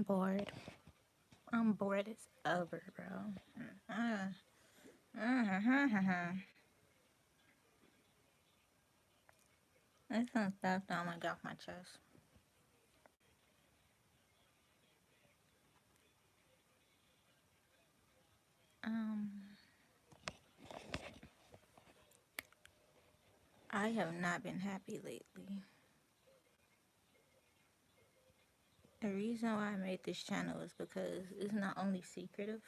I'm bored. I'm bored as ever, bro. There's some stuff that I'm gonna get off my chest. Um, I have not been happy lately. The reason why I made this channel is because it's not only secretive,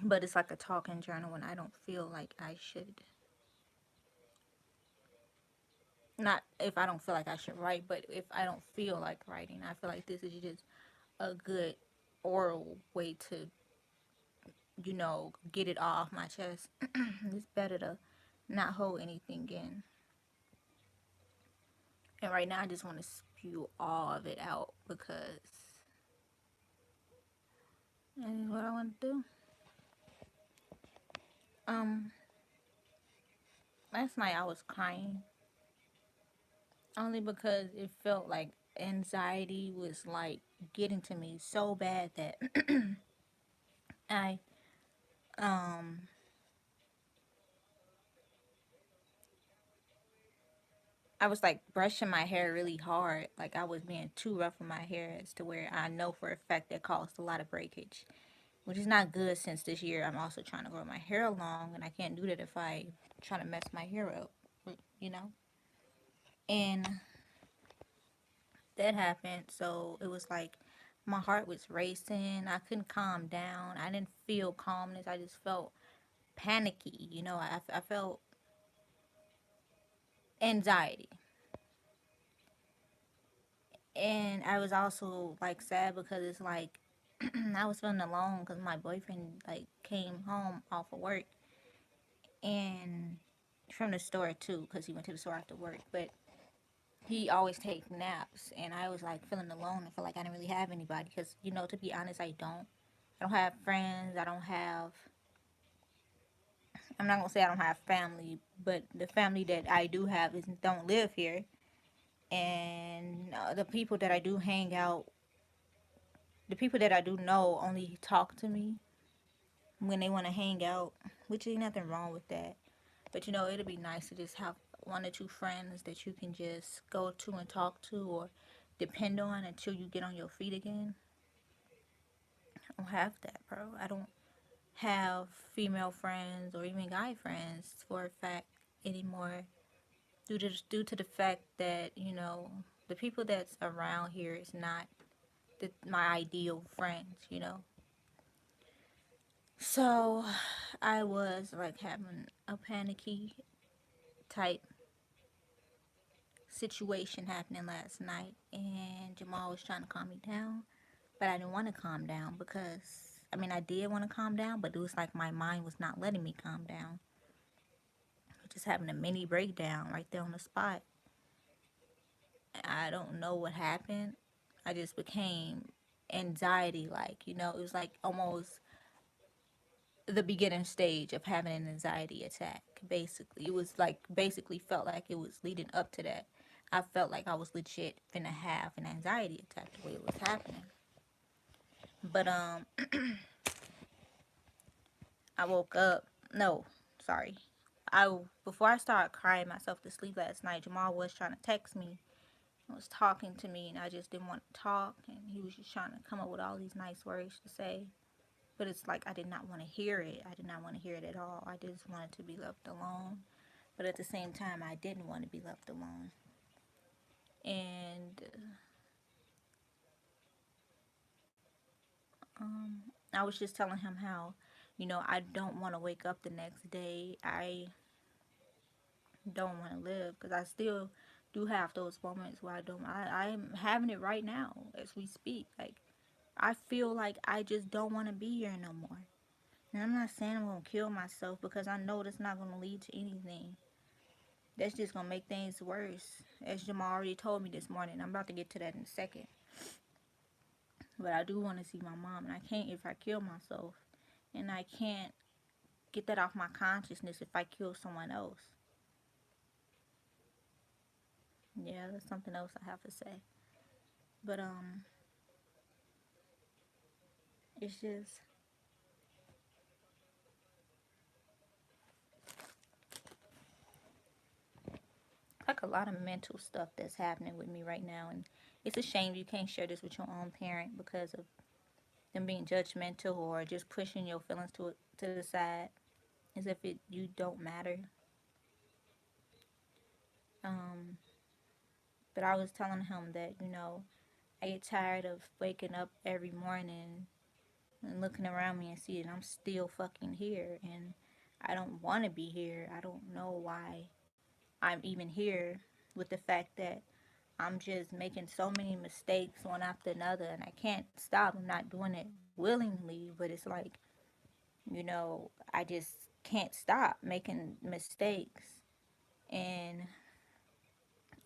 but it's like a talking journal when I don't feel like I should. Not if I don't feel like I should write, but if I don't feel like writing, I feel like this is just a good oral way to, get it all off my chest. It's better to not hold anything in. And right now, I just want to spew all of it out because that is what I want to do. Um, Last night I was crying only because it felt like anxiety was like getting to me so bad that I um I was like brushing my hair really hard, like I was being too rough with my hair as to where I know for a fact that caused a lot of breakage, which is not good since this year I'm also trying to grow my hair long and I can't do that if I try to mess my hair up, you know? And that happened, so it was like my heart was racing. I couldn't calm down. I didn't feel calmness. I just felt panicky, I felt anxiety. And I was also like sad because it's like I was feeling alone because my boyfriend like came home off of work and from the store too because he went to the store after work, but he always takes naps and I was like feeling alone. I feel like I didn't really have anybody because to be honest, I don't have friends. I'm not gonna say I don't have family, but the family that I do have is don't live here, and the people that I do hang out, the people that I do know only talk to me when they want to hang out, which ain't nothing wrong with that. But it'd be nice to just have one or two friends that you can just go to and talk to or depend on until you get on your feet again. I don't have that, bro. I don't have female friends or even guy friends for a fact anymore due to the fact that the people that's around here is not my ideal friends. So I was like having a panicky type situation happening last night, and Jamal was trying to calm me down, but I didn't want to calm down because I did want to calm down, but it was like my mind was not letting me calm down. Just having a mini breakdown right there on the spot. I don't know what happened. I just became anxiety like, it was like almost the beginning stage of having an anxiety attack. Basically, it was like basically felt like it was leading up to that. I felt like I was legit finna have an anxiety attack the way it was happening. But I woke up. No, sorry. I Before I started crying myself to sleep last night, Jamal was trying to text me, was talking to me, and I just didn't want to talk, and he was just trying to come up with all these nice words to say, but it's like I did not want to hear it. I did not want to hear it at all. I just wanted to be left alone, but at the same time I didn't want to be left alone. And I was just telling him how I don't want to wake up the next day. I don't want to live because I still do have those moments where I'm having it right now as we speak. Like I feel like I just don't want to be here no more. And I'm not saying I'm going to kill myself because I know that's not going to lead to anything. That's just going to make things worse. As Jamal already told me this morning. I'm about to get to that in a second. But I do want to see my mom. And I can't if I kill myself. And I can't get that off my consciousness if I kill someone else. Yeah, that's something else I have to say. But it's just like a lot of mental stuff that's happening with me right now, and it's a shame you can't share this with your own parent because of them being judgmental or just pushing your feelings to the side as if you don't matter. Um, but I was telling him that I get tired of waking up every morning and looking around me and seeing I'm still fucking here, and I don't want to be here. I don't know why I'm even here, with the fact that I'm just making so many mistakes one after another, and I can't stop. I'm not doing it willingly, but it's like, I just can't stop making mistakes. And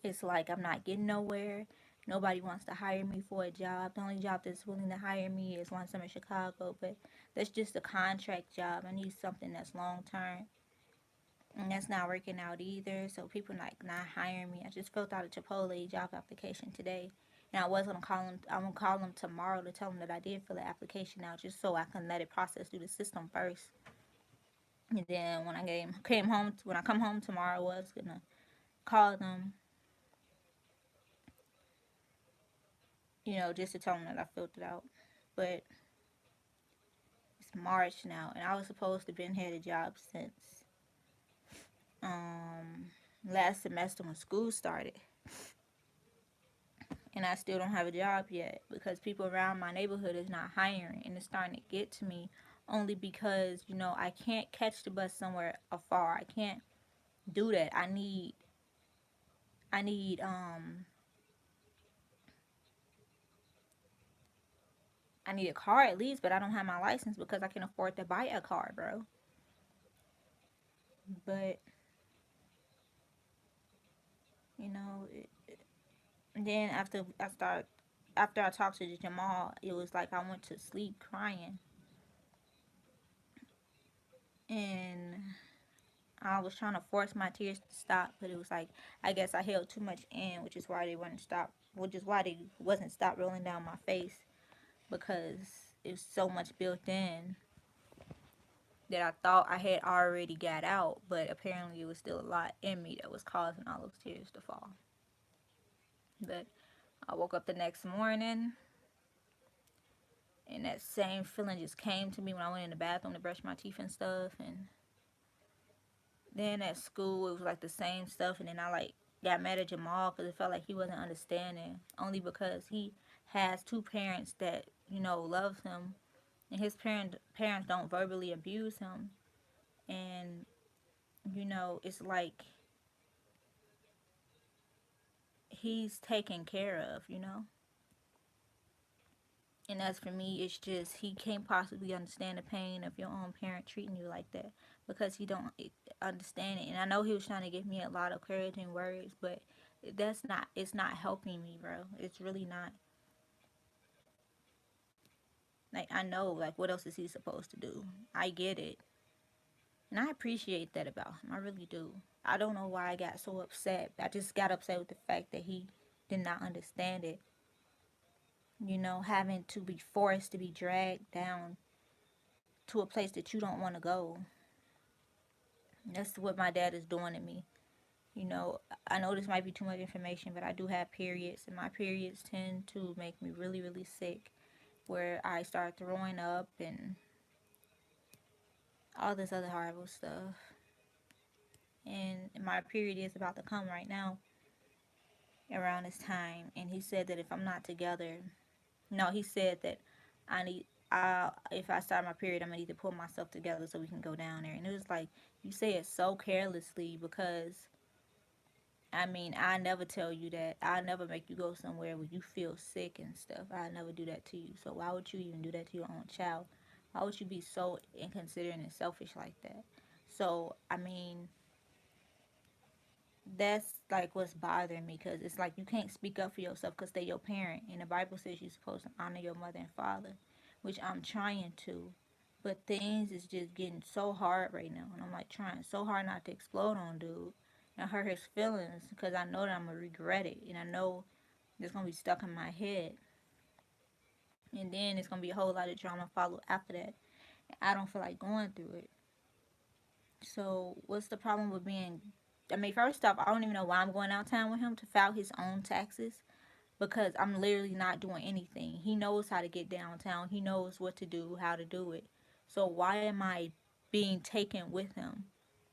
it's like I'm not getting nowhere. Nobody wants to hire me for a job. The only job that's willing to hire me is one in Chicago, but that's just a contract job. I need something that's long term. And that's not working out either. So people not hiring me. I just filled out a Chipotle job application today. And I was gonna call them. I'm gonna call them tomorrow to tell them that I did fill the application out, just so I can let it process through the system first. And then when I came home, when I come home tomorrow, I was gonna call them, just to tell them that I filled it out. But it's March now, and I was supposed to have been had a job since um last semester when school started, and I still don't have a job yet because people around my neighborhood is not hiring, and it's starting to get to me only because I can't catch the bus somewhere afar. I can't do that. I need I need a car at least, but I don't have my license because I can afford to buy a car, bro. But you know, it, then after I talked to Jamal, it was like I went to sleep crying, and I was trying to force my tears to stop, but it was like I guess I held too much in, which is why they wouldn't stop. Which is why they wasn't stop rolling down my face because it was so much built in that I thought I had already got out, but apparently it was still a lot in me that was causing all those tears to fall. But I woke up the next morning and that same feeling just came to me when I went in the bathroom to brush my teeth and stuff. And then at school, it was like the same stuff. And then I like got mad at Jamal because it felt like he wasn't understanding, only because he has two parents that loves him, and his parents don't verbally abuse him. And it's like he's taken care of. And as for me, it's just he can't possibly understand the pain of your own parent treating you like that because he don't understand it. And I know he was trying to give me a lot of encouraging words, but it's not helping me, bro. It's really not. Like I know, like what else is he supposed to do? I get it, and I appreciate that about him. I really do. I don't know why I got so upset. I just got upset with the fact that he did not understand it. Having to be forced to be dragged down to a place that you don't want to go. That's what my dad is doing to me. I know this might be too much information, but I do have periods, and my periods tend to make me really, really sick, where I start throwing up and all this other horrible stuff. And my period is about to come right now around this time. And he said that if I'm not together, no, he said that I need, if I start my period, I'm gonna need to pull myself together so we can go down there. And it was like, you say it so carelessly because I mean, I never tell you that. I never make you go somewhere where you feel sick and stuff. I never do that to you. So why would you even do that to your own child? Why would you be so inconsiderate and selfish like that? So, I mean, that's like what's bothering me because it's like you can't speak up for yourself because they're your parent. And the Bible says you're supposed to honor your mother and father, which I'm trying to. But things is just getting so hard right now. And I'm like trying so hard not to explode on dude and hurt his feelings because I know that I'm going to regret it. And I know It's gonna be stuck in my head, and then it's gonna be a whole lot of drama follow after that. I don't feel like going through it. So what's the problem with being? I mean, first off, I don't even know why I'm going out town with him to file his own taxes because I'm literally not doing anything. He knows how to get downtown. He knows what to do, how to do it. So why am I being taken with him?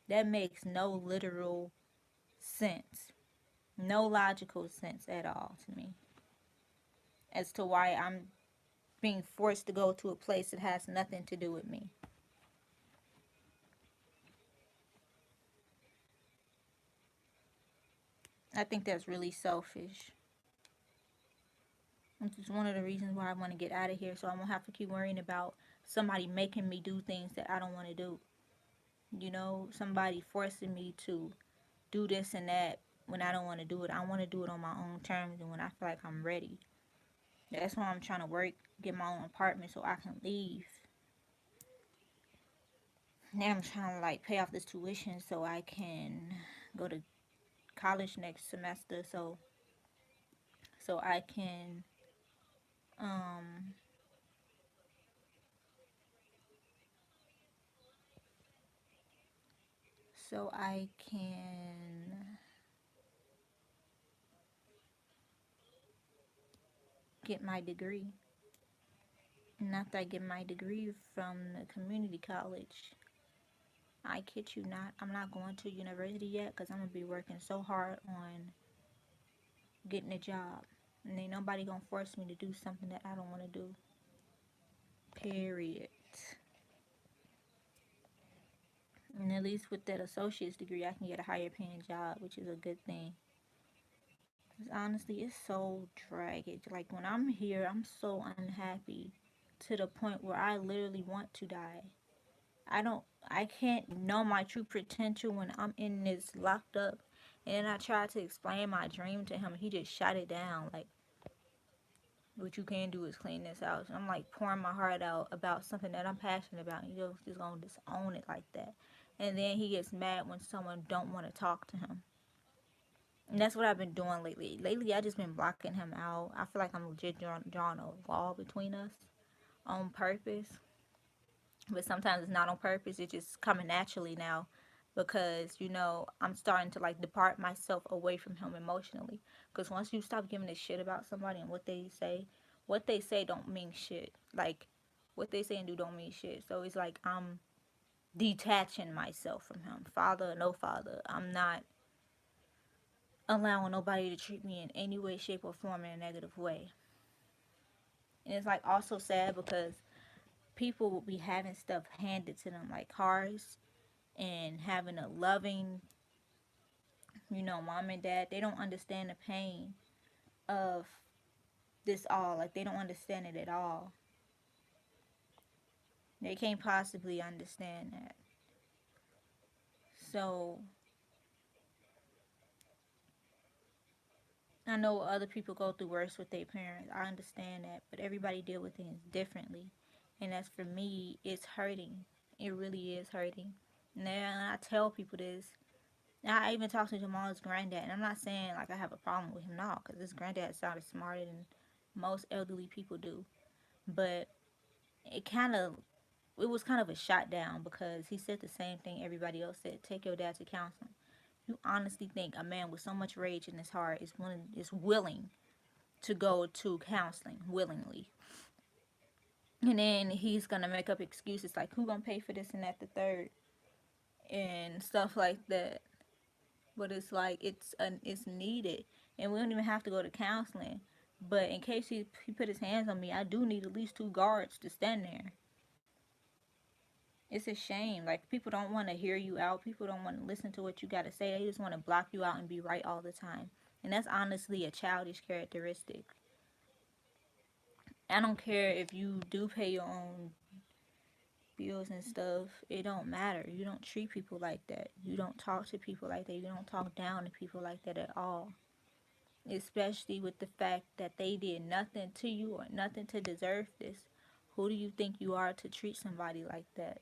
That makes no literal sense. No logical sense at all to me as to why I'm being forced to go to a place that has nothing to do with me. I think that's really selfish. Which is one of the reasons why I want to get out of here so I won't have to keep worrying about somebody making me do things that I don't want to do. You know, somebody forcing me to do this and that when I don't want to do it. I want to do it on my own terms and when I feel like I'm ready. That's why I'm trying to work, get my own apartment so I can leave. Now I'm trying to like pay off this tuition so I can go to college next semester so I can um so I can get my degree. And after I get my degree from the community college, I kid you not, I'm not going to university yet because I'm gonna be working so hard on getting a job. And ain't nobody gonna force me to do something that I don't want to do. Period. And at least with that associate's degree, I can get a higher paying job, which is a good thing. Because honestly, it's so draggy. Like when I'm here, I'm so unhappy to the point where I literally want to die. I don't, I can't know my true potential when I'm in this locked up. And then I tried to explain my dream to him. He just shot it down. Like, what you can do is clean this house. I'm like pouring my heart out about something that I'm passionate about. You just gonna disown it like that. And then he gets mad when someone don't want to talk to him. And that's what I've been doing lately. Lately, I just been blocking him out. I feel like I'm legit drawing a wall between us on purpose. But sometimes it's not on purpose. It's just coming naturally now because, you know, I'm starting to like depart myself away from him emotionally. Because once you stop giving a shit about somebody and what they say don't mean shit. Like, what they say and do don't mean shit. So it's like I'm detaching myself from him. Father or no father. I'm not allowing nobody to treat me in any way, shape, or form in a negative way. And it's like also sad because people will be having stuff handed to them like cars and having a loving, you know, mom and dad. They don't understand the pain of this all. Like they don't understand it at all. They can't possibly understand that. So I know other people go through worse with their parents. I understand that, but everybody deal with things differently. And as for me, it's hurting. It really is hurting. Now I tell people this. I even talked to Jamal's granddad, and I'm not saying like I have a problem with him now, because his granddad sounded smarter than most elderly people do. But it kind of it was kind of a shot down because he said the same thing everybody else said. Take your dad to counseling. You honestly think a man with so much rage in his heart is willing to go to counseling willingly? And then he's gonna make up excuses like who gonna pay for this and that the third and stuff like that. But it's like it's needed, and we don't even have to go to counseling. But in case he put his hands on me, I do need at least two guards to stand there. It's a shame. Like people don't want to hear you out. People don't want to listen to what you got to say. They just want to block you out and be right all the time. And that's honestly a childish characteristic. I don't care if you do pay your own bills and stuff. It don't matter. You don't treat people like that. You don't talk to people like that. You don't talk down to people like that at all. Especially with the fact that they did nothing to you or nothing to deserve this. Who do you think you are to treat somebody like that?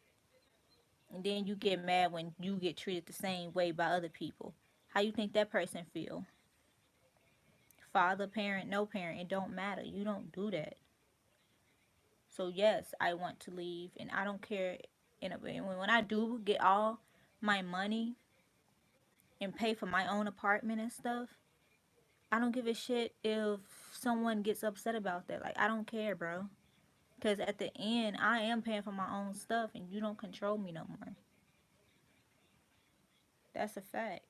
And then you get mad when you get treated the same way by other people. How you think that person feel? father, parent, no parent, it don't matter. You don't do that. So yes, I want to leave, and I don't care. When I do get all my money and pay for my own apartment and stuff, I don't give a shit if someone gets upset about that. Like, I don't care, bro. Because at the end, I am paying for my own stuff, and you don't control me no more. That's a fact.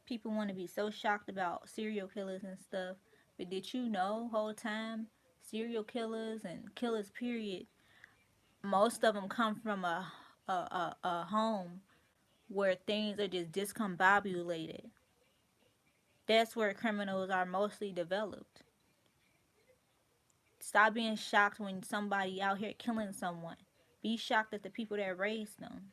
People want to be so shocked about serial killers and stuff, but did you know whole time serial killers and killers period, most of them come from a home where things are just discombobulated. That's where criminals are mostly developed. Stop being shocked when somebody out here killing someone. Be shocked at the people that raised them.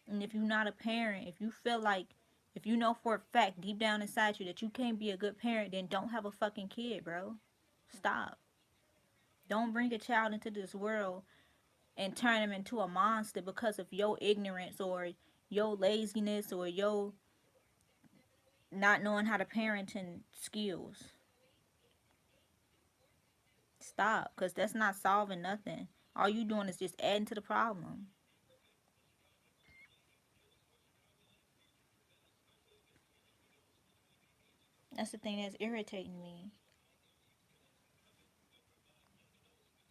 And if you're not a parent, if you feel like, if you know for a fact deep down inside you that you can't be a good parent, then don't have a fucking kid, bro. Stop. Don't bring a child into this world and turn them into a monster because of your ignorance or your laziness or your not knowing how to parenting skills. Stop, because that's not solving nothing. All you doing is just adding to the problem. That's the thing that's irritating me.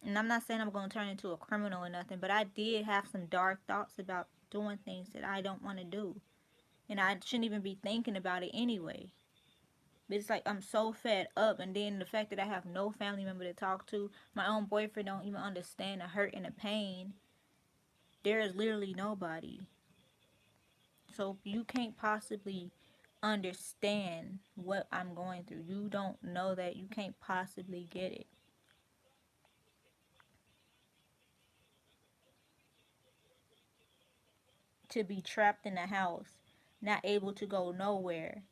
And I'm not saying I'm going to turn into a criminal or nothing, but I did have some dark thoughts about doing things that I don't want to do. And I shouldn't even be thinking about it anyway. But it's like I'm so fed up, and then the fact that I have no family member to talk to, my own boyfriend don't even understand the hurt and the pain. There is literally nobody. So you can't possibly understand what I'm going through. You don't know that. You can't possibly get it. To be trapped in the house, not able to go nowhere,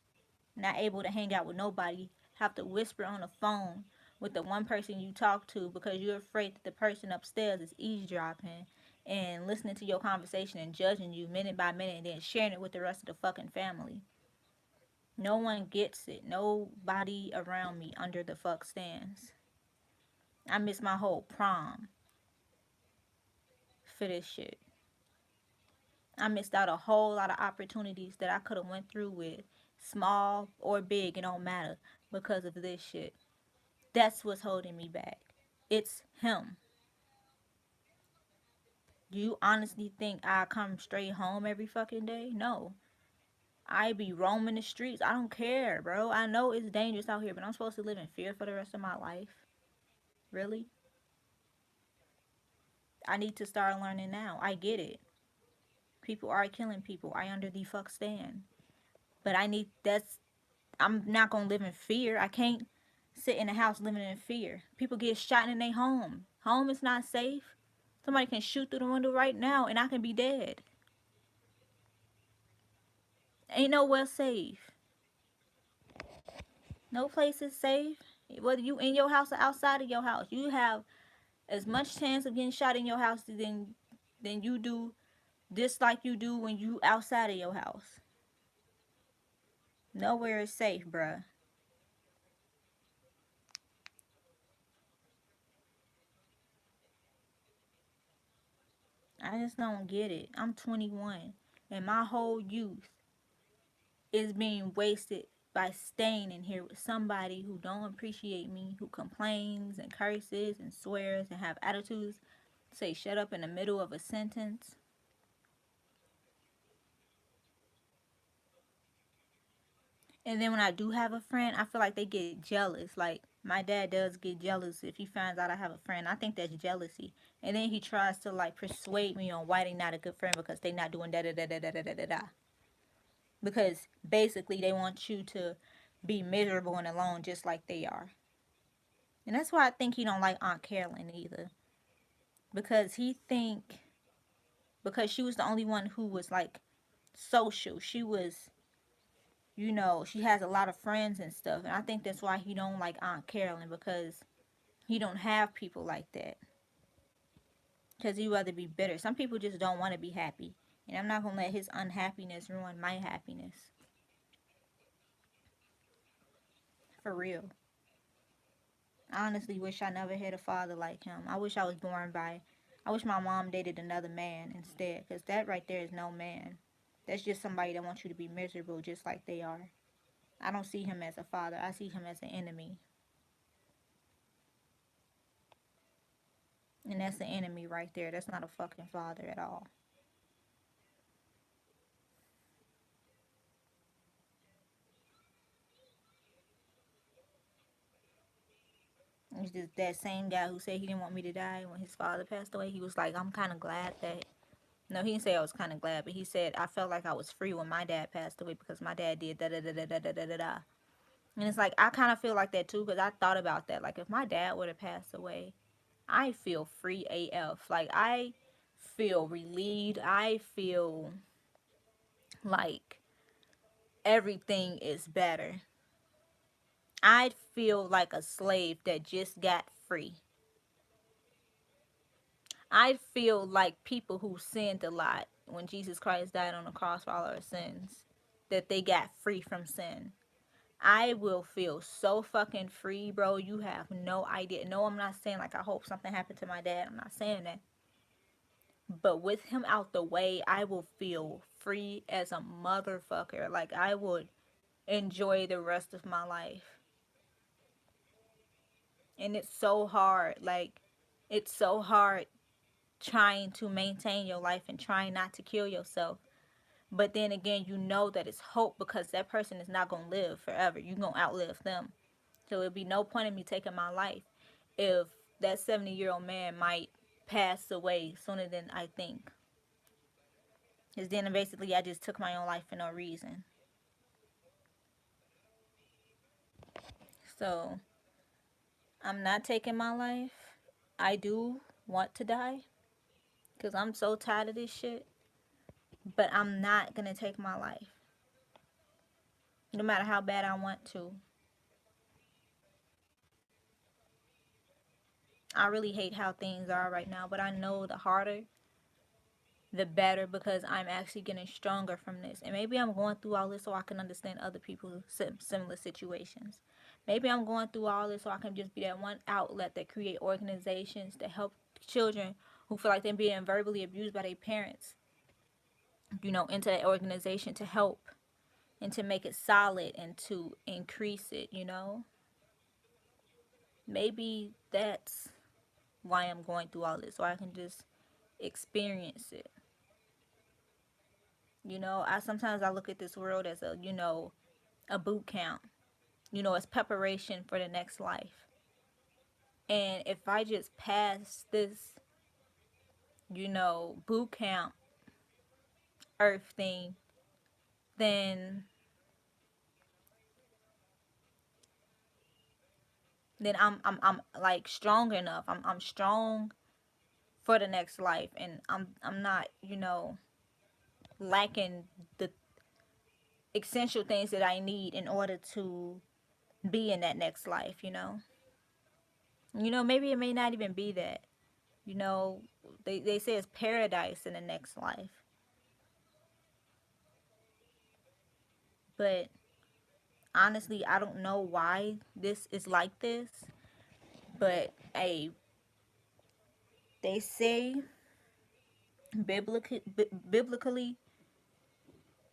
not able to hang out with nobody, have to whisper on the phone with the one person you talk to because you're afraid that the person upstairs is eavesdropping and listening to your conversation and judging you minute by minute and then sharing it with the rest of the fucking family. No one gets it. Nobody around me under the fuck stands. I missed my whole prom for this shit. I missed out a whole lot of opportunities that I could have went through with, small or big, it don't matter, because of this shit. That's what's holding me back. It's him. Do you honestly think I come straight home every fucking day? No. I be roaming the streets. I don't care, bro. I know it's dangerous out here, but I'm supposed to live in fear for the rest of my life. Really? I need to start learning now. I get it. People are killing people. I under the fuck stand. But I'm not gonna live in fear. I can't sit in a house living in fear. People get shot in their home. Home is not safe. Somebody can shoot through the window right now and I can be dead. Ain't nowhere safe. No place is safe. Whether you in your house or outside of your house, you have as much chance of getting shot in your house than you do, just like you do when you outside of your house. Nowhere is safe, bruh. I just don't get it. I'm 21, and my whole youth is being wasted by staying in here with somebody who don't appreciate me, who complains and curses and swears and have attitudes, say shut up in the middle of a sentence. And then when I do have a friend, I feel like they get jealous. Like my dad does get jealous if he finds out I have a friend. I think that's jealousy. And then he tries to like persuade me on why they not a good friend because they not doing da da da da da da da da da. Because basically they want you to be miserable and alone just like they are. And that's why I think he don't like Aunt Carolyn either. Because he think because she was the only one who was like social. She was, she has a lot of friends and stuff. And I think that's why he don't like Aunt Carolyn because he don't have people like that. because you rather be bitter. Some people just don't want to be happy, and I'm not gonna let his unhappiness ruin my happiness. For real. I honestly wish I never had a father like him. I wish I was born by. I wish my mom dated another man instead, because that right there is no man. That's just somebody that wants you to be miserable just like they are. I don't see him as a father. I see him as an enemy. And that's the enemy right there. That's not a fucking father at all. It's just that same guy who said he didn't want me to die when his father passed away. He was like, I'm kind of glad that. No, he didn't say I was kind of glad, but he said I felt like I was free when my dad passed away because my dad did da da da da da da da da da. And it's like, I kind of feel like that too because I thought about that. Like, if my dad would have passed away, I feel free AF. Like, I feel relieved. I feel like everything is better. I feel like a slave that just got free. I feel like people who sinned a lot when Jesus Christ died on the cross for all our sins, that they got free from sin. I will feel so fucking free, bro. You have no idea. No, I'm not saying like I hope something happened to my dad. I'm not saying that. But with him out the way, I will feel free as a motherfucker. Like, I would enjoy the rest of my life. And it's so hard. Like, it's so hard trying to maintain your life and trying not to kill yourself. But then again, you know that it's hope because that person is not going to live forever. You're going to outlive them. So it'd be no point in me taking my life if that 70-year-old man might pass away sooner than I think. Because then basically I just took my own life for no reason. So I'm not taking my life. I do want to die because I'm so tired of this shit. But I'm not going to take my life. No matter how bad I want to. I really hate how things are right now. But I know the harder the better because I'm actually getting stronger from this. And maybe I'm going through all this so I can understand other people's similar situations. Maybe I'm going through all this so I can just be that one outlet that create organizations that help children who feel like they're being verbally abused by their parents, into that organization to help and to make it solid and to increase it. Maybe that's why I'm going through all this so I can just experience it. I sometimes I look at this world as a boot camp. It's preparation for the next life. And if I just pass this, boot camp earth thing, then I'm like strong enough. I'm strong for the next life and I'm not, lacking the essential things that I need in order to be in that next life. Maybe it may not even be that. You know, they say it's paradise in the next life. But honestly, I don't know why this is like this. But they say biblically,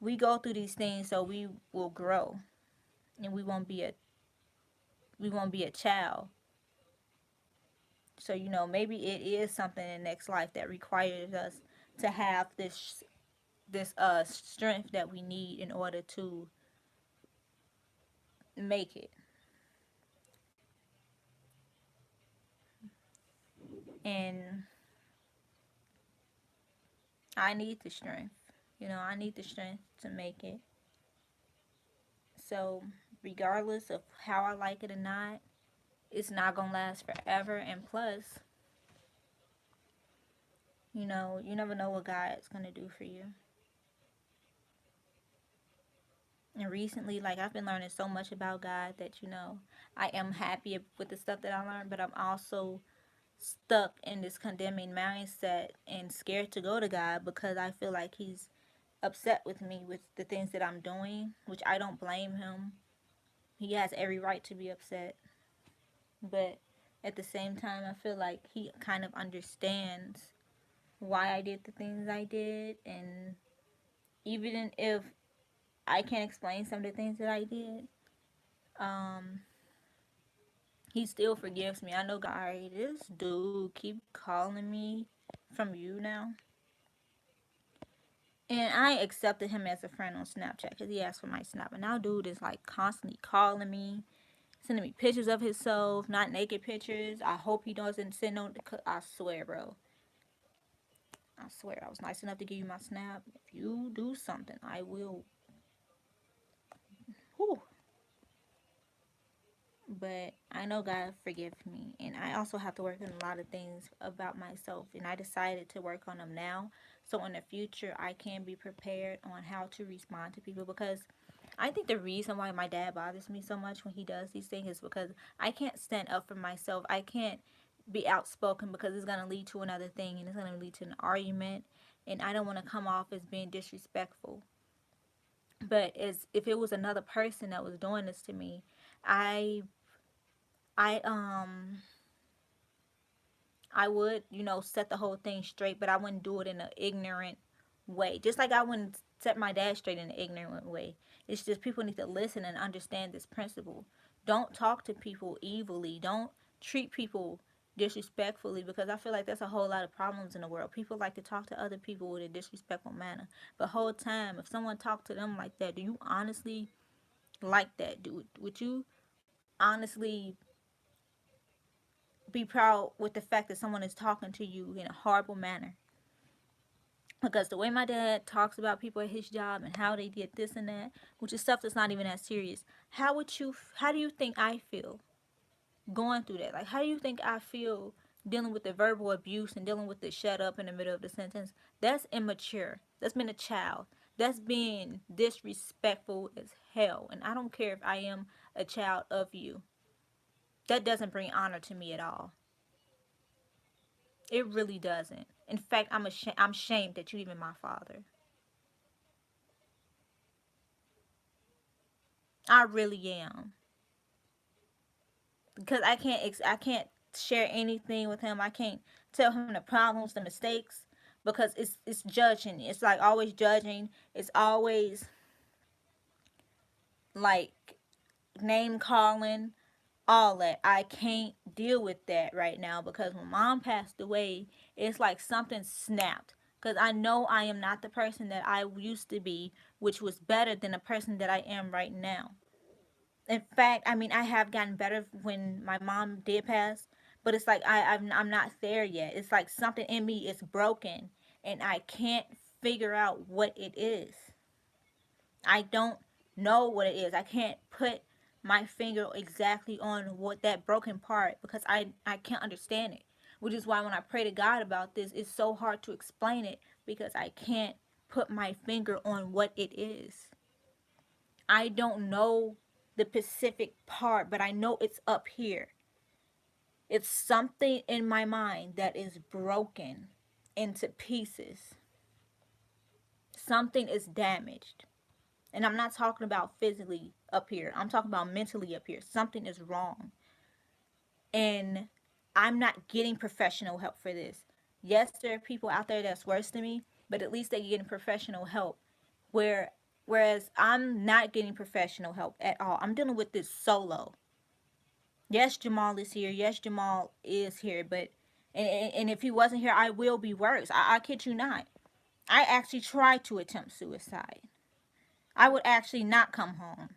we go through these things so we will grow and we won't be a child. So maybe it is something in the next life that requires us to have this strength that we need in order to make it. And I need the strength. I need the strength to make it. So, regardless of how I like it or not, it's not going to last forever. And plus, you never know what God's going to do for you. And recently, like, I've been learning so much about God that, I am happy with the stuff that I learned, but I'm also stuck in this condemning mindset and scared to go to God because I feel like he's upset with me with the things that I'm doing, which I don't blame him. He has every right to be upset. But at the same time, I feel like he kind of understands why I did the things I did. And even if I can't explain some of the things that I did, um, he still forgives me. I know God, alright, this dude keep calling me from you now. And I accepted him as a friend on Snapchat because he asked for my snap. And now dude is like constantly calling me, sending me pictures of himself, not naked pictures. I hope he doesn't send no. I swear, bro. I swear, I was nice enough to give you my snap. If you do something, I will. Whew. But I know God forgive me, and I also have to work on a lot of things about myself, and I decided to work on them now, so in the future I can be prepared on how to respond to people. Because I think the reason why my dad bothers me so much when he does these things is because I can't stand up for myself. I can't be outspoken because it's gonna lead to another thing, and it's gonna lead to an argument, and I don't want to come off as being disrespectful. But as if it was another person that was doing this to me, I I I would, set the whole thing straight, but I wouldn't do it in an ignorant way. Just like I wouldn't set my dad straight in an ignorant way. It's just people need to listen and understand this principle. Don't talk to people evilly. Don't treat people disrespectfully, because I feel like there's a whole lot of problems in the world. People like to talk to other people in a disrespectful manner. But whole time, if someone talked to them like that, do you honestly like that? Would you honestly be proud with the fact that someone is talking to you in a horrible manner? Because the way my dad talks about people at his job and how they did this and that, which is stuff that's not even that serious, how do you think I feel going through that? Like, how do you think I feel dealing with the verbal abuse and dealing with the shut up in the middle of the sentence? That's immature. That's being a child. That's being disrespectful as hell. And I don't care if I am a child of you. That doesn't bring honor to me at all. It really doesn't. In fact, I'm shamed that you even my father. I really am. Because I can't share anything with him. I can't tell him the problems, the mistakes, because it's judging. It's like always judging. It's always like name calling, all that. I can't deal with that right now because when mom passed away, it's like something snapped. Because I know I am not the person that I used to be, which was better than the person that I am right now. In fact, I mean, I have gotten better when my mom did pass, but it's like I'm not there yet. It's like something in me is broken, and I can't figure out what it is. I don't know what it is. I can't put my finger exactly on what that broken part, because I can't understand it. Which is why when I pray to God about this, it's so hard to explain it because I can't put my finger on what it is. I don't know the Pacific part, but I know it's up here. It's something in my mind that is broken into pieces. Something is damaged. And I'm not talking about physically up here, I'm talking about mentally up here. Something is wrong. And I'm not getting professional help for this. Yes, there are people out there that's worse than me, but at least they're getting professional help. Whereas I'm not getting professional help at all. I'm dealing with this solo. Yes, Jamal is here. Yes, Jamal is here. But and if he wasn't here, I will be worse. I kid you not. I actually tried to attempt suicide. I would actually not come home.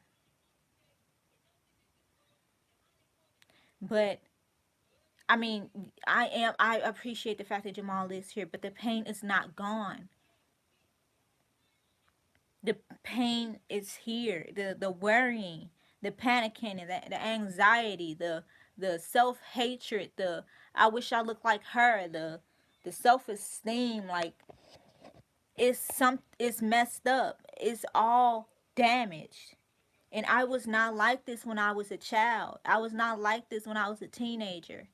But I mean, I appreciate the fact that Jamal is here, but the pain is not gone. The pain is here. The worrying, the panicking, the anxiety, the self hatred, the I wish I looked like her, the self esteem, like it's messed up. It's all damaged. And I was not like this when I was a child. I was not like this when I was a teenager.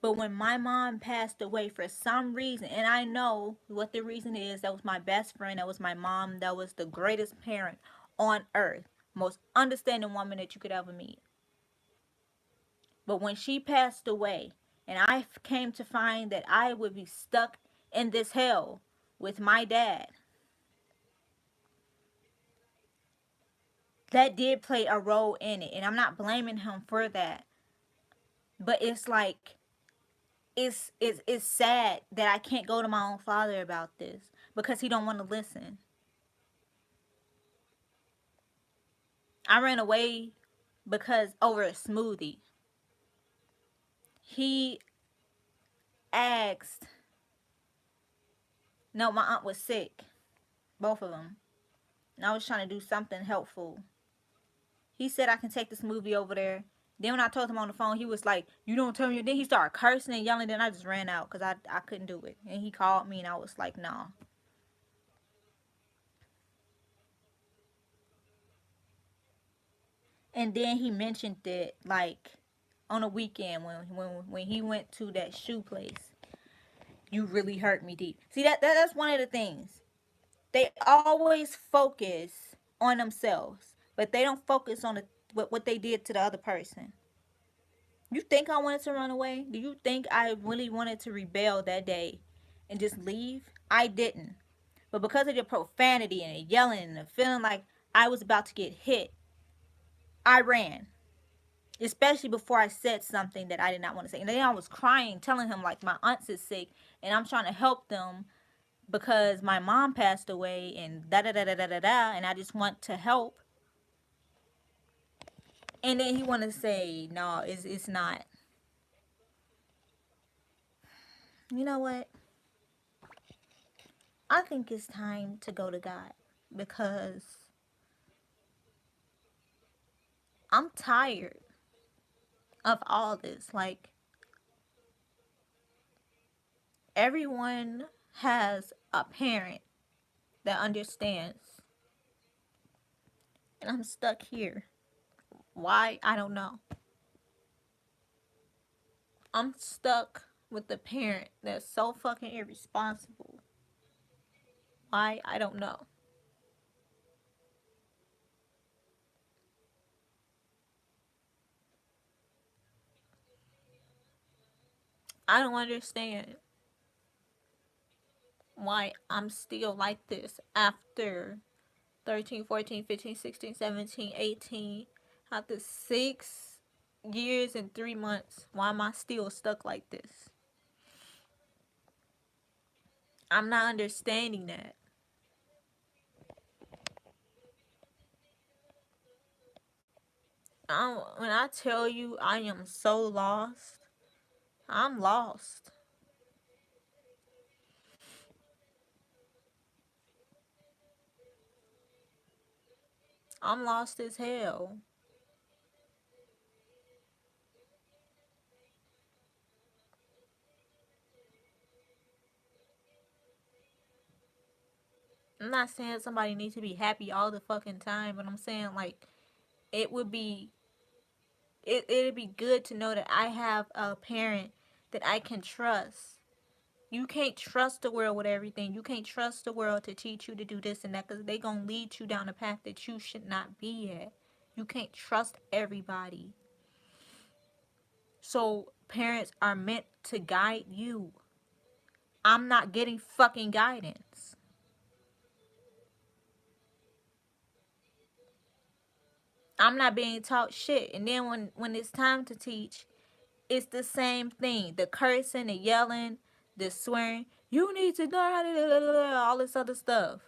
But when my mom passed away for some reason, and I know what the reason is, that was my best friend, that was my mom, that was the greatest parent on earth, most understanding woman that you could ever meet. But when she passed away, and I came to find that I would be stuck in this hell with my dad, that did play a role in it. And I'm not blaming him for that. But it's like, it's sad that I can't go to my own father about this because he don't want to listen. I ran away because over a smoothie. He asked, no, my aunt was sick, both of them. And I was trying to do something helpful. He said I can take this movie over there. Then when I told him on the phone, he was like, "You don't tell me." Then he started cursing and yelling. Then I just ran out because I couldn't do it. And he called me and I was like, "No." Nah. And then he mentioned that like on a weekend when he went to that shoe place. You really hurt me deep. See that's one of the things. They always focus on themselves, but they don't focus on what they did to the other person. You think I wanted to run away? Do you think I really wanted to rebel that day and just leave? I didn't. But because of the profanity and the yelling and the feeling like I was about to get hit, I ran. Especially before I said something that I did not want to say. And then I was crying, telling him like my aunt is sick and I'm trying to help them because my mom passed away and da da da da da da da, and I just want to help. And then he want to say, no, it's not. You know what? I think it's time to go to God because I'm tired of all this. Like, everyone has a parent that understands, and I'm stuck here. Why? I don't know. I'm stuck with the parent that's so fucking irresponsible. Why? I don't know. I don't understand why I'm still like this after 13, 14, 15, 16, 17, 18, after 6 years and 3 months. Why am I still stuck like this? I'm not understanding that. When I tell you I am so lost, I'm lost. I'm lost as hell. I'm not saying somebody needs to be happy all the fucking time, but I'm saying like it would be it'd be good to know that I have a parent that I can trust. You can't trust the world with everything. You can't trust the world to teach you to do this and that because they gonna lead you down a path that you should not be at. You can't trust everybody. So parents are meant to guide you. I'm not getting fucking guidance. I'm not being taught shit. And then when it's time to teach, it's the same thing. The cursing, the yelling, the swearing. You need to learn how to all this other stuff.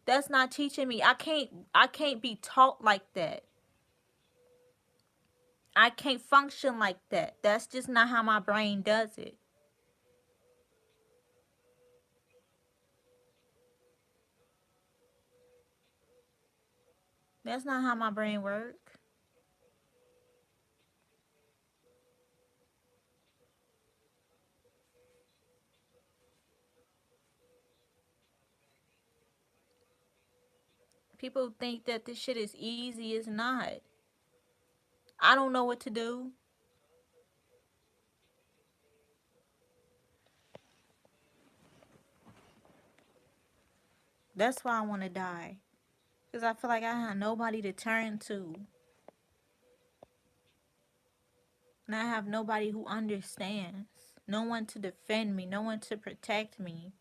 That's not teaching me. I can't be taught like that. I can't function like that. That's just not how my brain does it. That's not how my brain works. People think that this shit is easy. It's not. I don't know what to do. That's why I want to die. Because I feel like I have nobody to turn to. And I have nobody who understands. No one to defend me. No one to protect me.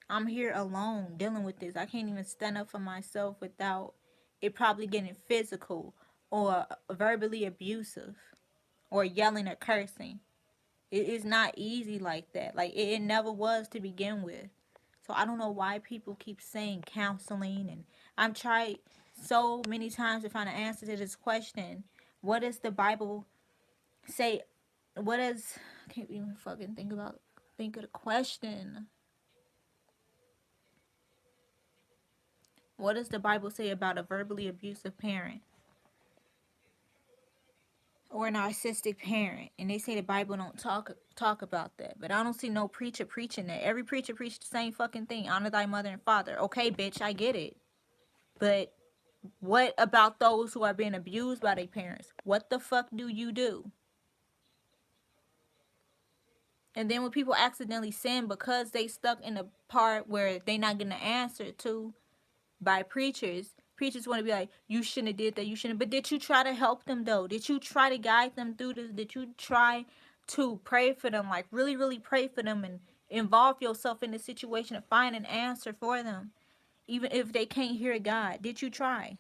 I'm here alone dealing with this. I can't even stand up for myself without it probably getting physical or verbally abusive or yelling or cursing. It is not easy like that. Like it never was to begin with. So I don't know why people keep saying counseling, and I've tried so many times to find an answer to this question. What does the Bible say? What is I can't even fucking think of the question. What does the Bible say about a verbally abusive parent or a narcissistic parent? And they say the Bible don't talk about that. But I don't see no preacher preaching that. Every preacher preached the same fucking thing. Honor thy mother and father. Okay, bitch, I get it. But what about those who are being abused by their parents? What the fuck do you do? And then when people accidentally sin because they stuck in a part where they not getting an answer to by preachers want to be like, you shouldn't have did that, you shouldn't. But did you try to help them though? Did you try to guide them through this? Did you try to pray for them, like really, really pray for them and involve yourself in the situation and find an answer for them, even if they can't hear God? Did you try?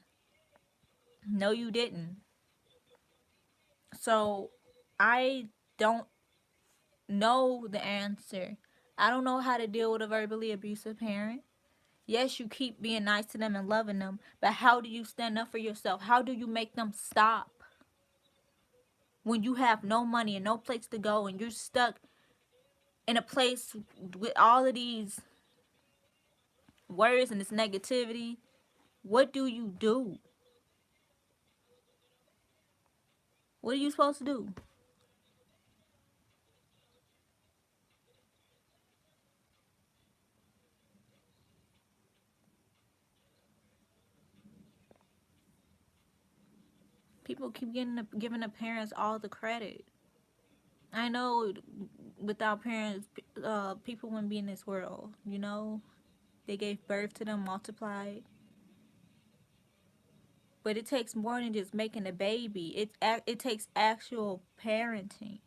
No, you didn't. So I don't know the answer. I don't know how to deal with a verbally abusive parent. Yes, you keep being nice to them and loving them, but how do you stand up for yourself? How do you make them stop when you have no money and no place to go and you're stuck in a place with all of these words and this negativity? What do you do? What are you supposed to do? People keep giving the parents all the credit. I know without parents, people wouldn't be in this world, you know? They gave birth to them, multiplied. But it takes more than just making a baby. It takes actual parenting.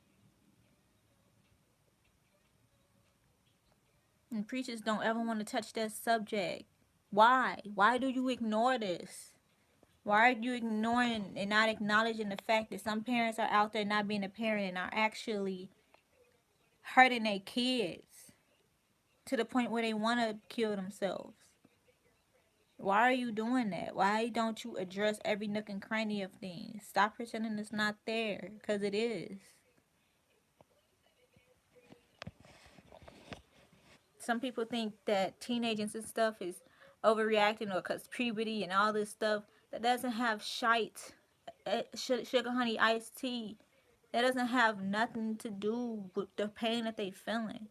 And preachers don't ever want to touch that subject. Why? Why do you ignore this? Why are you ignoring and not acknowledging the fact that some parents are out there not being a parent and are actually hurting their kids to the point where they want to kill themselves? Why are you doing that? Why don't you address every nook and cranny of things? Stop pretending it's not there, because it is. Some people think that teenagers and stuff is overreacting or because puberty and all this stuff that doesn't have sugar honey iced tea. That doesn't have nothing to do with the pain that they feeling.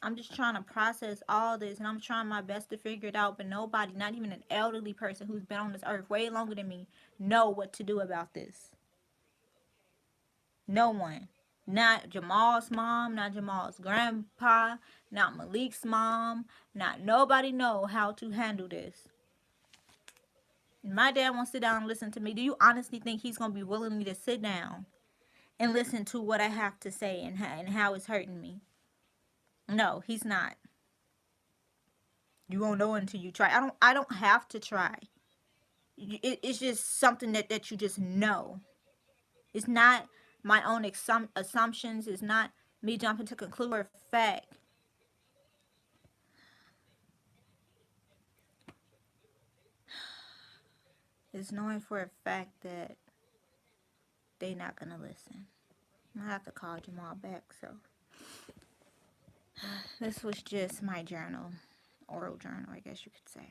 I'm just trying to process all this and I'm trying my best to figure it out, but nobody, not even an elderly person who's been on this earth way longer than me, know what to do about this. No one. Not Jamal's mom, not Jamal's grandpa, not Malik's mom, not nobody know how to handle this. My dad won't sit down and listen to me. Do you honestly think he's going to be willing to sit down and listen to what I have to say and how it's hurting me? No, he's not. You won't know until you try. I don't have to try. It's just something that you just know. It's not my own assumptions. It's not me jumping to conclusion or fact. It's knowing for a fact that they not gonna listen. I have to call Jamal back. So this was just my journal, oral journal, I guess you could say.